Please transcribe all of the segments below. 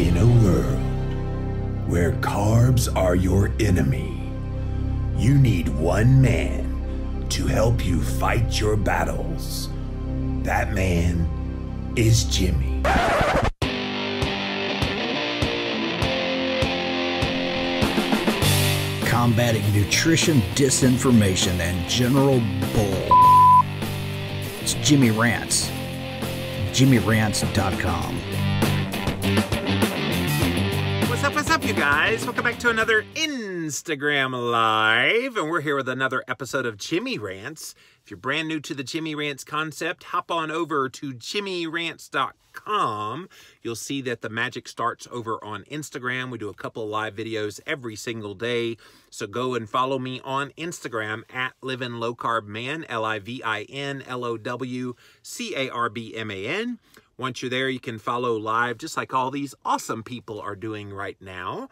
In a world where carbs are your enemy, you need one man to help you fight your battles. That man is Jimmy. Combating nutrition disinformation and general bull. It's Jimmy Rants. JimmyRants.com. What's up, you guys? Welcome back to another Instagram Live, and we're here with another episode of Jimmy Rants. If you're brand new to the Jimmy Rants concept, hop on over to JimmyRants.com. You'll see that the magic starts over on Instagram. We do a couple of live videos every single day, so go and follow me on Instagram at Livin' Low Carb Man, LIVINLOWCARBMAN. Once you're there, you can follow live, just like all these awesome people are doing right now.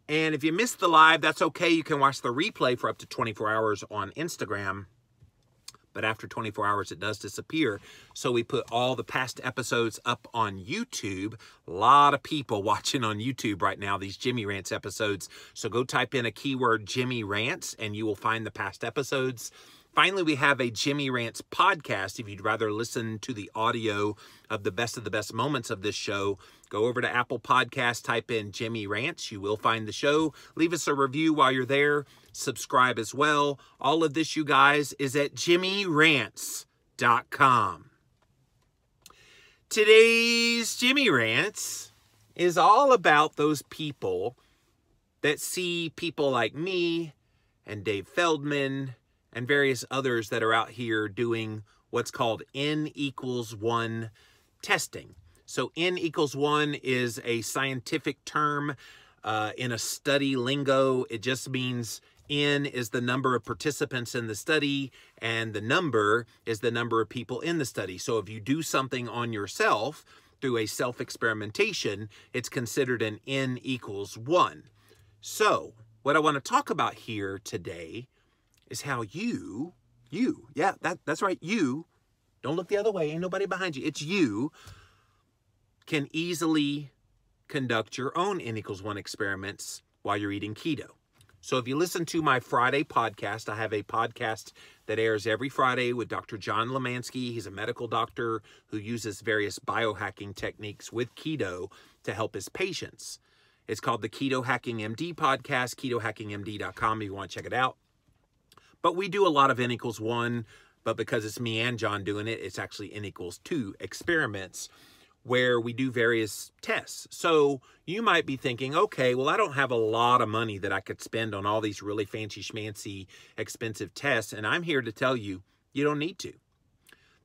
And if you missed the live, that's okay. You can watch the replay for up to 24 hours on Instagram. But after 24 hours, it does disappear. So we put all the past episodes up on YouTube. A lot of people watching on YouTube right now, these Jimmy Rants episodes. So go type in a keyword Jimmy Rants, and you will find the past episodes. Finally, we have a Jimmy Rants podcast. If you'd rather listen to the audio of the best moments of this show, go over to Apple Podcasts, type in Jimmy Rants. You will find the show. Leave us a review while you're there. Subscribe as well. All of this, you guys, is at JimmyRants.com. Today's Jimmy Rants is all about those people that see people like me and Dave Feldman and various others that are out here doing what's called N=1 testing. So N=1 is a scientific term in a study lingo. It just means N is the number of participants in the study, and the number is the number of people in the study. So if you do something on yourself through a self-experimentation, it's considered an N=1. So what I want to talk about here today is how that's right, you, don't look the other way, ain't nobody behind you, it's you, can easily conduct your own N=1 experiments while you're eating keto. So if you listen to my Friday podcast, I have a podcast that airs every Friday with Dr. John Lemansky. He's a medical doctor who uses various biohacking techniques with keto to help his patients. It's called the Keto Hacking MD podcast, ketohackingmd.com if you want to check it out. But we do a lot of N=1, but because it's me and John doing it, it's actually N=2 experiments where we do various tests. So you might be thinking, okay, well, I don't have a lot of money that I could spend on all these really fancy schmancy expensive tests. And I'm here to tell you, you don't need to.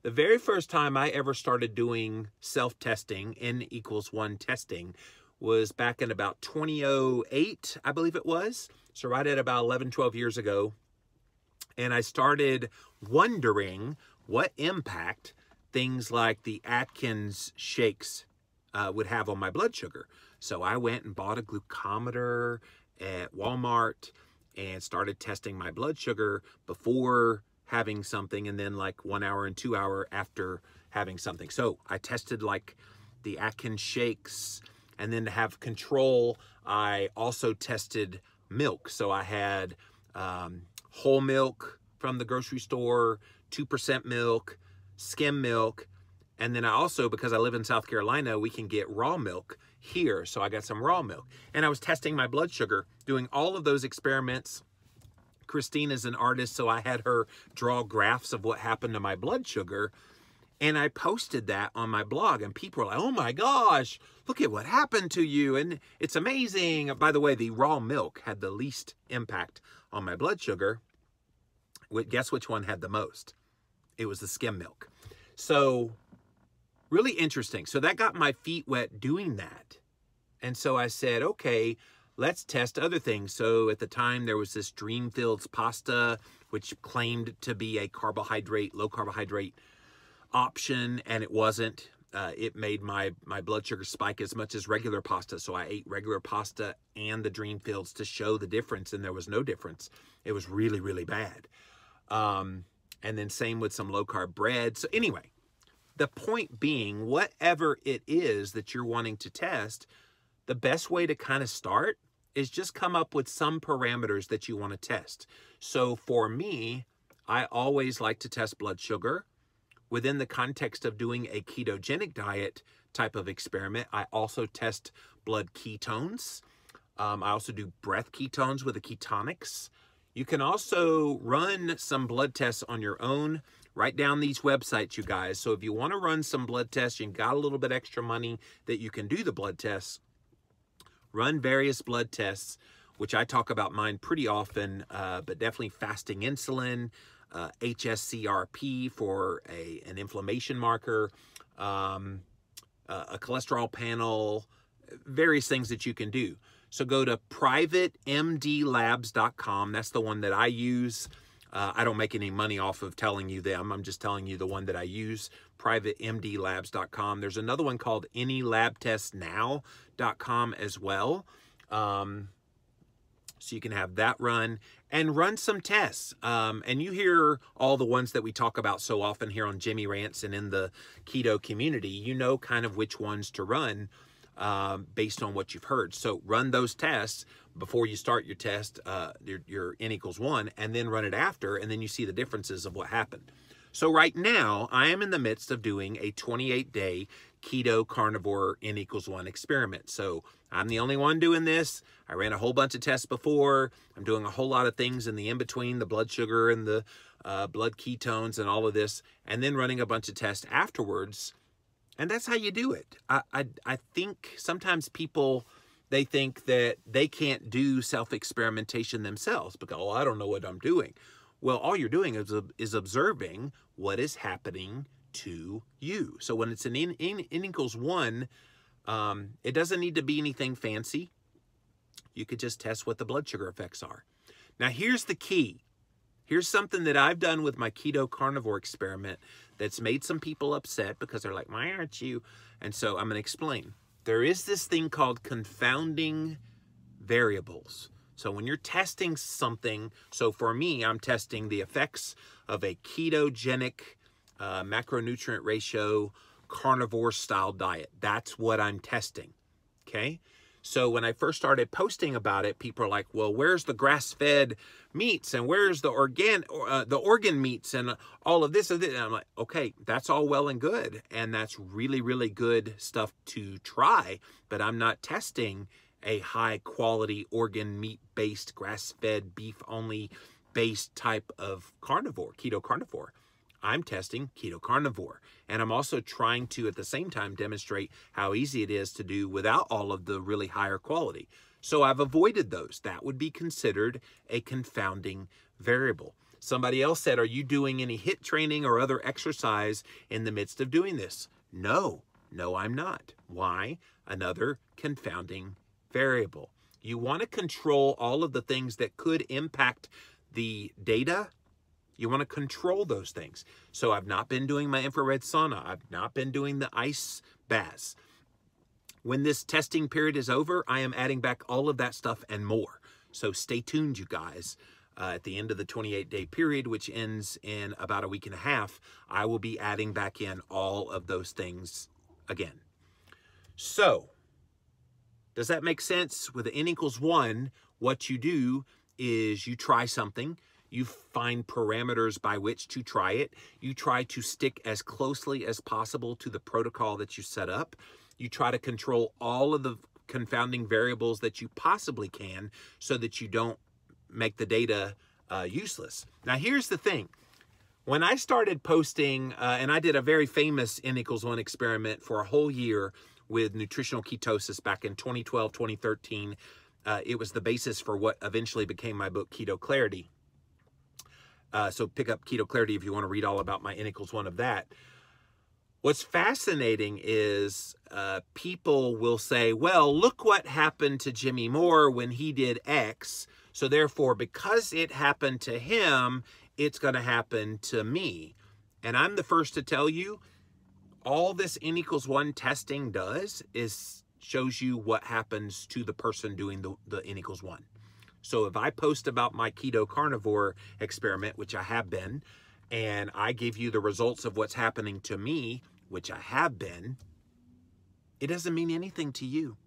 The very first time I ever started doing self-testing, N=1 testing, was back in about 2008, I believe it was. So right at about 11, 12 years ago. And I started wondering what impact things like the Atkins shakes would have on my blood sugar. So I went and bought a glucometer at Walmart and started testing my blood sugar before having something, and then like 1 hour and 2 hours after having something. So I tested like the Atkins shakes, and then to have control, I also tested milk. So I had whole milk from the grocery store, 2% milk, skim milk, and then I also, because I live in South Carolina, we can get raw milk here, so I got some raw milk. And I was testing my blood sugar, doing all of those experiments. Christina's an artist, so I had her draw graphs of what happened to my blood sugar, and I posted that on my blog, and people were like, oh my gosh, look at what happened to you, and it's amazing. By the way, the raw milk had the least impact on my blood sugar. Guess which one had the most? It was the skim milk. So really interesting. So that got my feet wet doing that. And so I said, okay, let's test other things. So at the time there was this Dreamfields pasta, which claimed to be a low carbohydrate option, and it wasn't. It made my blood sugar spike as much as regular pasta. So I ate regular pasta and the Dreamfields to show the difference, and there was no difference. It was really, really bad. And then same with some low-carb bread. So anyway, the point being, whatever it is that you're wanting to test, the best way to kind of start is just come up with some parameters that you want to test. So for me, I always like to test blood sugar. Within the context of doing a ketogenic diet type of experiment, I also test blood ketones. I also do breath ketones with the ketonics. You can also run some blood tests on your own. Write down these websites, you guys. So if you want to run some blood tests, you got a little bit extra money that you can do the blood tests, run various blood tests, which I talk about mine pretty often, but definitely fasting insulin, HSCRP for an inflammation marker, a cholesterol panel, various things that you can do. So go to privatemdlabs.com. That's the one that I use. I don't make any money off of telling you them. I'm just telling you the one that I use, privatemdlabs.com. There's another one called anylabtestnow.com as well. So you can have that run and run some tests. And you hear all the ones that we talk about so often here on Jimmy Rants and in the keto community. You know kind of which ones to run based on what you've heard. So run those tests before you start your test, your N=1, and then run it after, and then you see the differences of what happened. So right now, I am in the midst of doing a 28-day keto carnivore N=1 experiment. So I'm the only one doing this. I ran a whole bunch of tests before. I'm doing a whole lot of things in the in-between, the blood sugar and the blood ketones and all of this, and then running a bunch of tests afterwards. And that's how you do it. I think sometimes people, they think that they can't do self-experimentation themselves because, oh, I don't know what I'm doing. Well, all you're doing is observing what is happening to you. So when it's an N=1, it doesn't need to be anything fancy. You could just test what the blood sugar effects are. Now, here's the key. Here's something that I've done with my keto carnivore experiment that's made some people upset because they're like, why aren't you? And so I'm going to explain. There is this thing called confounding variables. So when you're testing something, so for me, I'm testing the effects of a ketogenic macronutrient ratio carnivore style diet. That's what I'm testing, okay? So when I first started posting about it, people are like, well, where's the grass-fed meats and where's the organ meats and all of this and that? And I'm like, okay, that's all well and good. And that's really, really good stuff to try, but I'm not testing a high quality organ meat-based, grass-fed, beef-only based type of carnivore, keto carnivore. I'm testing keto carnivore. And I'm also trying to, at the same time, demonstrate how easy it is to do without all of the really higher quality. So I've avoided those. That would be considered a confounding variable. Somebody else said, are you doing any HIIT training or other exercise in the midst of doing this? No, I'm not. Why? Another confounding variable. You want to control all of the things that could impact the data. You want to control those things. So I've not been doing my infrared sauna. I've not been doing the ice baths. When this testing period is over, I am adding back all of that stuff and more. So stay tuned, you guys. At the end of the 28-day period, which ends in about a week and a half, I will be adding back in all of those things again. So, does that make sense? With the N=1, what you do is you try something. You find parameters by which to try it. You try to stick as closely as possible to the protocol that you set up. You try to control all of the confounding variables that you possibly can so that you don't make the data useless. Now, here's the thing. When I started posting, and I did a very famous N=1 experiment for a whole year with nutritional ketosis back in 2012, 2013. It was the basis for what eventually became my book, Keto Clarity. So pick up Keto Clarity if you want to read all about my N=1 of that. What's fascinating is people will say, well, look what happened to Jimmy Moore when he did X. So therefore, because it happened to him, it's going to happen to me. And I'm the first to tell you, all this N=1 testing does is shows you what happens to the person doing the N=1. So if I post about my keto carnivore experiment, which I have been, and I give you the results of what's happening to me, which I have been, it doesn't mean anything to you.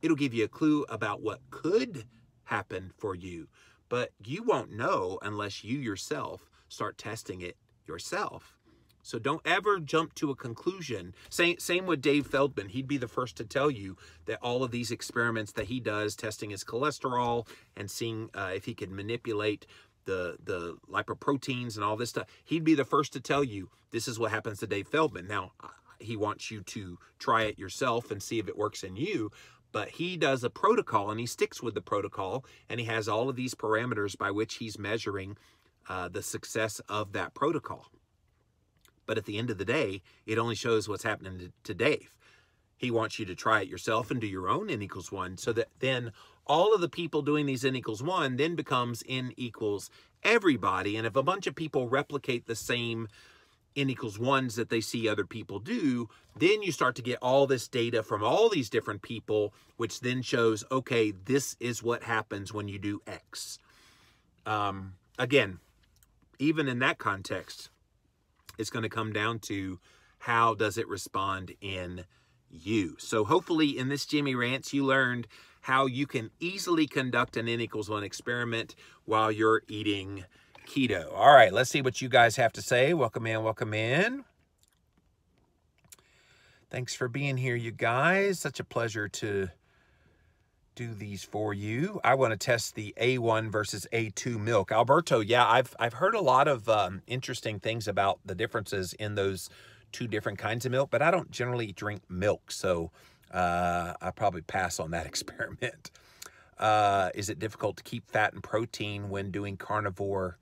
It'll give you a clue about what could happen for you, but you won't know unless you yourself start testing it yourself. So don't ever jump to a conclusion. Same with Dave Feldman. He'd be the first to tell you that all of these experiments that he does, testing his cholesterol and seeing if he could manipulate the lipoproteins and all this stuff, he'd be the first to tell you this is what happens to Dave Feldman. Now, he wants you to try it yourself and see if it works in you, but he does a protocol and he sticks with the protocol, and he has all of these parameters by which he's measuring the success of that protocol. But at the end of the day, it only shows what's happening to Dave. He wants you to try it yourself and do your own N equals 1, so that then all of the people doing these N equals 1 then becomes N equals everybody. And if a bunch of people replicate the same N equals 1s that they see other people do, then you start to get all this data from all these different people, which then shows, okay, this is what happens when you do X. Again, even in that context, it's going to come down to how does it respond in you. So hopefully in this Jimmy Rants, you learned how you can easily conduct an N equals 1 experiment while you're eating keto. All right, let's see what you guys have to say. Welcome in, welcome in. Thanks for being here, you guys. Such a pleasure to do these for you. I want to test the A1 versus A2 milk. Alberto, yeah, I've heard a lot of interesting things about the differences in those two different kinds of milk, but I don't generally drink milk, so I probably pass on that experiment. Is it difficult to keep fat and protein when doing carnivore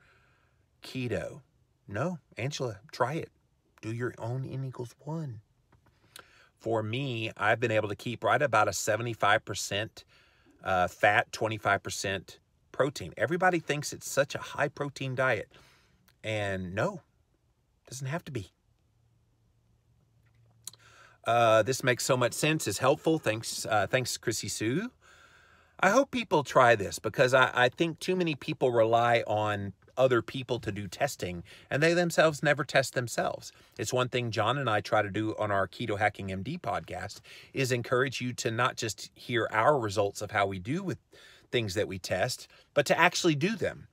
keto? No, Angela, try it. Do your own N equals 1. For me, I've been able to keep right about a 75% fat, 25% protein. Everybody thinks it's such a high protein diet, and no, it doesn't have to be. This makes so much sense. Is helpful. Thanks, Chrissy Sue. I hope people try this, because I think too many people rely on other people to do testing, and they themselves never test themselves. It's one thing John and I try to do on our Keto Hacking MD podcast, is encourage you to not just hear our results of how we do with things that we test, but to actually do them.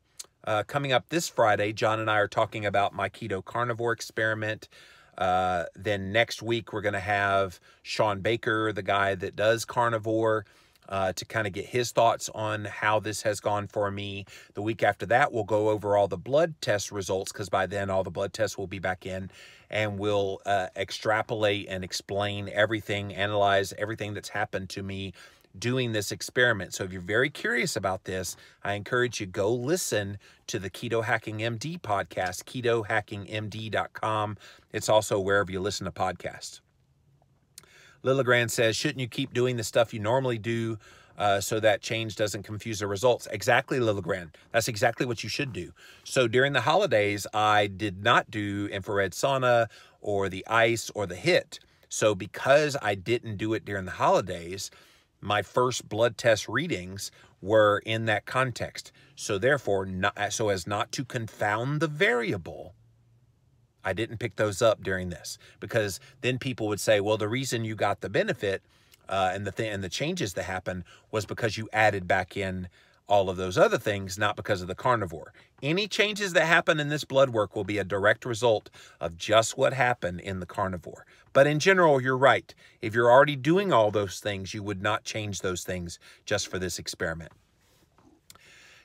Coming up this Friday, John and I are talking about my keto carnivore experiment. Then next week, we're going to have Sean Baker, the guy that does carnivore, to kind of get his thoughts on how this has gone for me. The week after that, we'll go over all the blood test results, because by then all the blood tests will be back in, and we'll extrapolate and explain everything, analyze everything that's happened to me doing this experiment. So if you're very curious about this, I encourage you go listen to the Keto Hacking MD podcast, ketohackingmd.com. It's also wherever you listen to podcasts. Lilligran says, shouldn't you keep doing the stuff you normally do so that change doesn't confuse the results? Exactly, Lilligran. That's exactly what you should do. So during the holidays, I did not do infrared sauna or the ice or the HIIT. So because I didn't do it during the holidays, my first blood test readings were in that context. So therefore, so as not to confound the variable, I didn't pick those up during this, because then people would say, well, the reason you got the benefit and the changes that happened was because you added back in all of those other things, not because of the carnivore. Any changes that happen in this blood work will be a direct result of just what happened in the carnivore. But in general, you're right. If you're already doing all those things, you would not change those things just for this experiment.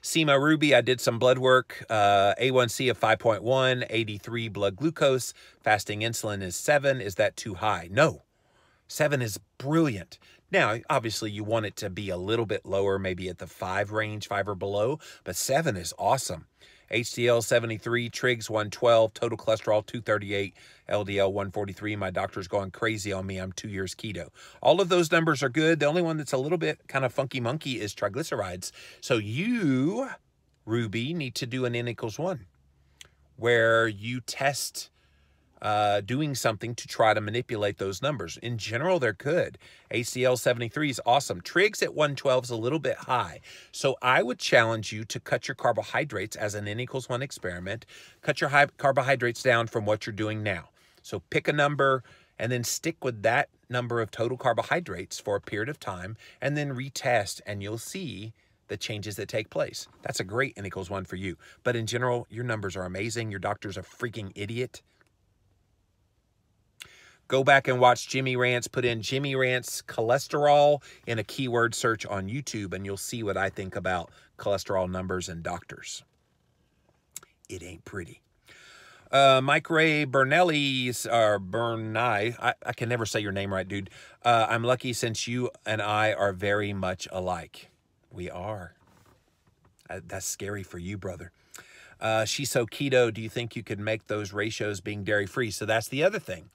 Seema Ruby, I did some blood work, A1C of 5.1, 83 blood glucose, fasting insulin is 7. Is that too high? No, 7 is brilliant. Now, obviously, you want it to be a little bit lower, maybe at the 5 range, 5 or below, but 7 is awesome. HDL 73, trigs 112, total cholesterol 238, LDL 143. My doctor's going crazy on me. I'm 2 years keto. All of those numbers are good. The only one that's a little bit kind of funky monkey is triglycerides. So you, Ruby, need to do an N equals 1, where you test doing something to try to manipulate those numbers. In general, they're good. HDL 73 is awesome. Trigs at 112 is a little bit high. So I would challenge you to cut your carbohydrates as an N equals 1 experiment. Cut your carbohydrates down from what you're doing now. So pick a number and then stick with that number of total carbohydrates for a period of time and then retest, and you'll see the changes that take place. That's a great N equals 1 for you. But in general, your numbers are amazing. Your doctor's a freaking idiot. Go back and watch Jimmy Rants. Put in Jimmy Rants cholesterol in a keyword search on YouTube, and you'll see what I think about cholesterol numbers and doctors. It ain't pretty. Mike Ray Bernelli, or Bernai, I can never say your name right, dude. I'm lucky since you and I are very much alike. We are. That's scary for you, brother. She's so keto. Do you think you could make those ratios being dairy-free? So that's the other thing.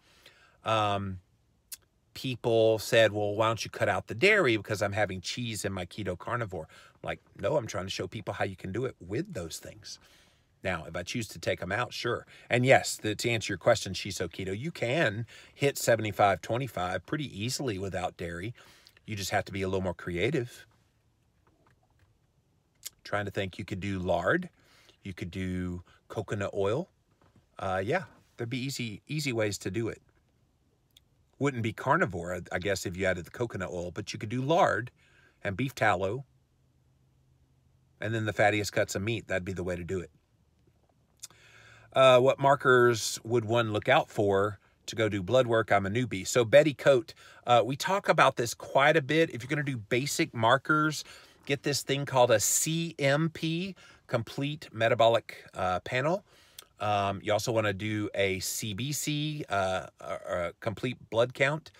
People said, well, why don't you cut out the dairy because I'm having cheese in my keto carnivore? I'm like, no, I'm trying to show people how you can do it with those things. Now, if I choose to take them out, sure. And yes, to answer your question, she's so keto, you can hit 75-25 pretty easily without dairy. You just have to be a little more creative. Trying to think, you could do lard. You could do coconut oil. Yeah, there'd be easy ways to do it. Wouldn't be carnivore, I guess, if you added the coconut oil, but you could do lard and beef tallow. And then the fattiest cuts of meat, that'd be the way to do it. What markers would one look out for to go do blood work? I'm a newbie. So Betty Coate, we talk about this quite a bit. If you're going to do basic markers, get this thing called a CMP, Complete Metabolic Panel. You also want to do a CBC, a Complete Blood Count.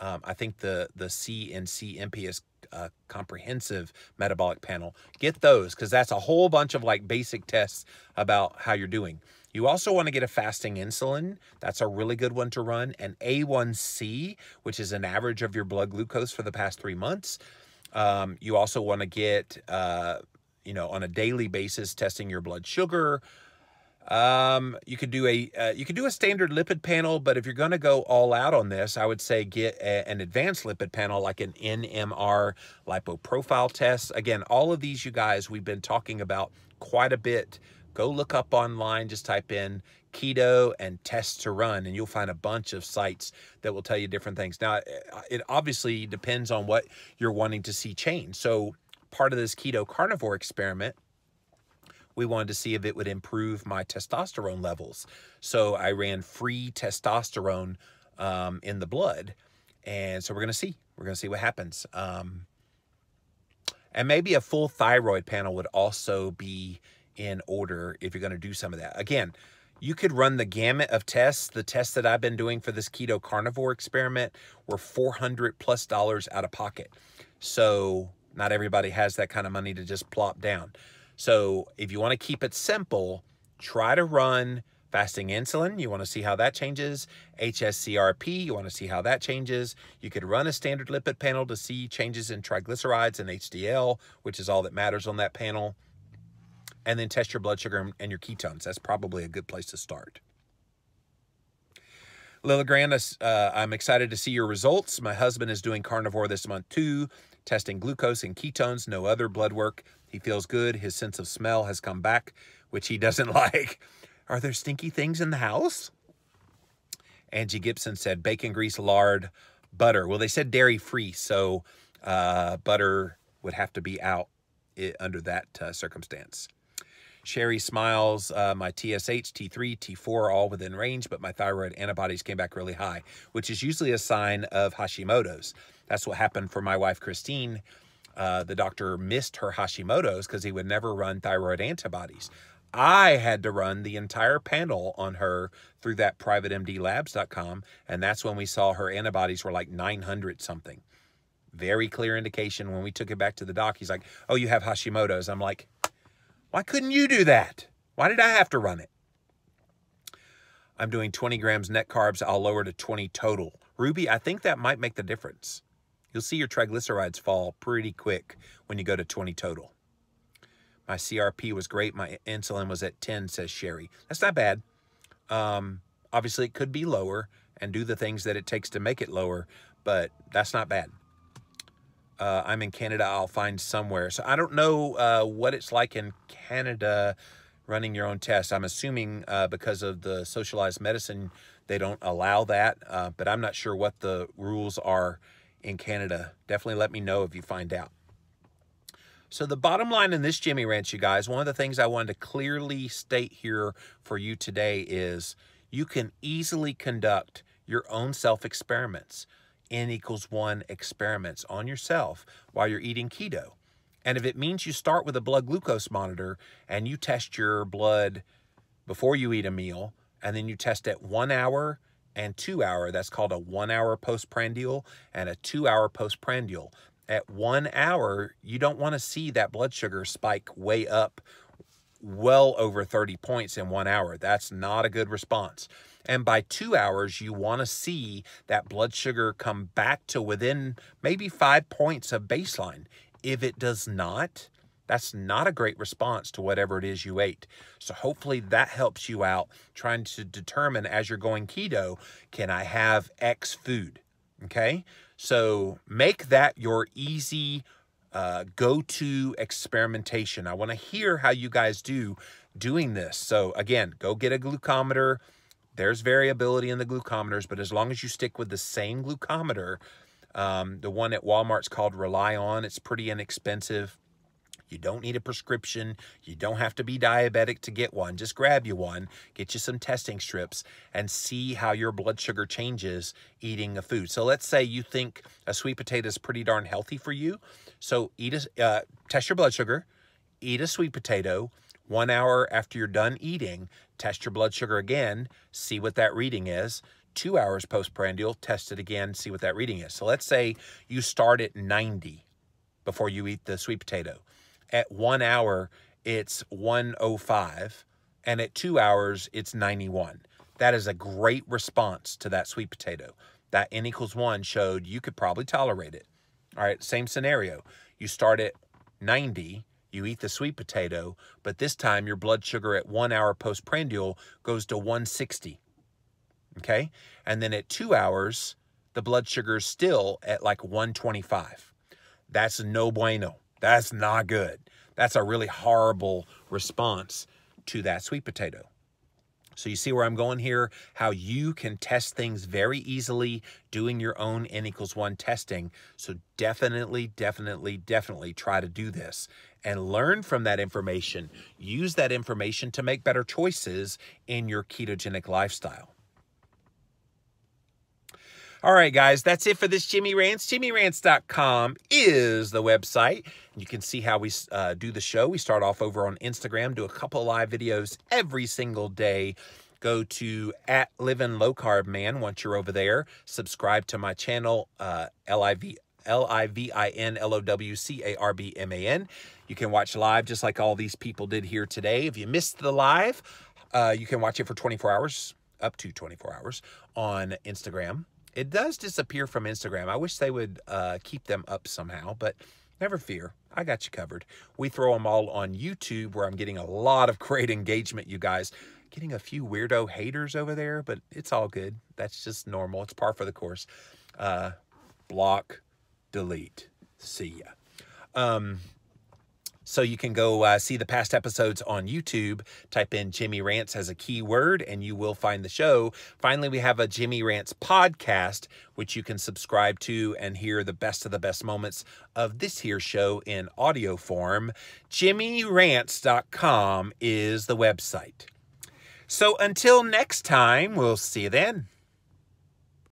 I think the C in CMP is a Comprehensive Metabolic Panel. Get those, because that's a whole bunch of like basic tests about how you're doing. You also want to get a fasting insulin. That's a really good one to run. An A1C, which is an average of your blood glucose for the past 3 months. You also want to get, on a daily basis, testing your blood sugar. You could do a standard lipid panel, but if you're going to go all out on this, I would say get an advanced lipid panel like an NMR lipoprofile test. Again, all of these, you guys, we've been talking about quite a bit. Go look up online, just type in keto and test to run, and you'll find a bunch of sites that will tell you different things. Now, it obviously depends on what you're wanting to see change. So part of this keto carnivore experiment, we wanted to see if it would improve my testosterone levels. So I ran free testosterone in the blood. And so we're going to see. We're going to see what happens. And maybe a full thyroid panel would also be in order if you're going to do some of that. Again, you could run the gamut of tests. The tests that I've been doing for this keto carnivore experiment were $400+ out of pocket. So not everybody has that kind of money to just plop down. So if you want to keep it simple, try to run fasting insulin. You want to see how that changes. HSCRP, you want to see how that changes. You could run a standard lipid panel to see changes in triglycerides and HDL, which is all that matters on that panel. And then test your blood sugar and your ketones. That's probably a good place to start. Lila Grandis, I'm excited to see your results. My husband is doing carnivore this month too, testing glucose and ketones, no other blood work. He feels good. His sense of smell has come back, which he doesn't like. Are there stinky things in the house? Angie Gibson said bacon grease, lard, butter. Well, they said dairy-free, so butter would have to be out under that circumstance. Sherry Smiles, my TSH, T3, T4 are all within range, but my thyroid antibodies came back really high, which is usually a sign of Hashimoto's. That's what happened for my wife, Christine. The doctor missed her Hashimoto's because he would never run thyroid antibodies. I had to run the entire panel on her through that privatemdlabs.com, and that's when we saw her antibodies were like 900 something. Very clear indication. When we took it back to the doc, he's like, oh, you have Hashimoto's. I'm like, why couldn't you do that? Why did I have to run it? I'm doing 20 grams net carbs. I'll lower to 20 total. Ruby, I think that might make the difference. You'll see your triglycerides fall pretty quick when you go to 20 total. My CRP was great. My insulin was at 10, says Sherry. That's not bad. Obviously, it could be lower and do the things that it takes to make it lower, but that's not bad. I'm in Canada. I'll find somewhere. So I don't know what it's like in Canada running your own tests. I'm assuming because of the socialized medicine They don't allow that, but I'm not sure what the rules are in Canada. Definitely let me know if you find out. So the bottom line in this Jimmy Rants, you guys, one of the things I wanted to clearly state here for you today is you can easily conduct your own self-experiments, N=1 experiments on yourself while you're eating keto. And if it means you start with a blood glucose monitor and you test your blood before you eat a meal, and then you test at 1 hour and 2 hour, that's called a 1 hour postprandial and a 2 hour postprandial. At 1 hour, you don't want to see that blood sugar spike way up well over 30 points in 1 hour. That's not a good response. And by 2 hours, you want to see that blood sugar come back to within maybe 5 points of baseline. If it does not, that's not a great response to whatever it is you ate. So hopefully that helps you out trying to determine as you're going keto, can I have X food? Okay, so make that your easy go-to experimentation. I want to hear how you guys doing this. So again, go get a glucometer. There's variability in the glucometers, but as long as you stick with the same glucometer, the one at Walmart's called Rely On. It's pretty inexpensive. You don't need a prescription. You don't have to be diabetic to get one. Just grab you one, get you some testing strips, and see how your blood sugar changes eating a food. So let's say you think a sweet potato is pretty darn healthy for you. So test your blood sugar, eat a sweet potato. 1 hour after you're done eating, test your blood sugar again, see what that reading is. 2 hours postprandial, test it again, see what that reading is. So let's say you start at 90 before you eat the sweet potato. At 1 hour, it's 105, and at 2 hours, it's 91. That is a great response to that sweet potato. That N=1 showed you could probably tolerate it. All right, same scenario. You start at 90, you eat the sweet potato, but this time your blood sugar at 1 hour postprandial goes to 160. Okay, and then at 2 hours, the blood sugar is still at like 125. That's no bueno. That's not good. That's a really horrible response to that sweet potato. So you see where I'm going here, how you can test things very easily doing your own N=1 testing. So definitely try to do this and learn from that information. Use that information to make better choices in your ketogenic lifestyle. All right, guys, that's it for this Jimmy Rants. JimmyRants.com is the website. You can see how we do the show. We start off over on Instagram, do a couple of live videos every single day. Go to @LivinLowCarbMan once you're over there. Subscribe to my channel, LivinLowCarbman. You can watch live just like all these people did here today. If you missed the live, you can watch it for 24 hours, up to 24 hours on Instagram. It does disappear from Instagram. I wish they would keep them up somehow, but never fear. I got you covered. We throw them all on YouTube where I'm getting a lot of great engagement, you guys. Getting a few weirdo haters over there, but it's all good. That's just normal. It's par for the course. Block, delete. See ya. So you can go see the past episodes on YouTube. Type in Jimmy Rants as a keyword and you will find the show. Finally, we have a Jimmy Rants podcast, which you can subscribe to and hear the best of the best moments of this here show in audio form. JimmyRants.com is the website. So until next time, we'll see you then.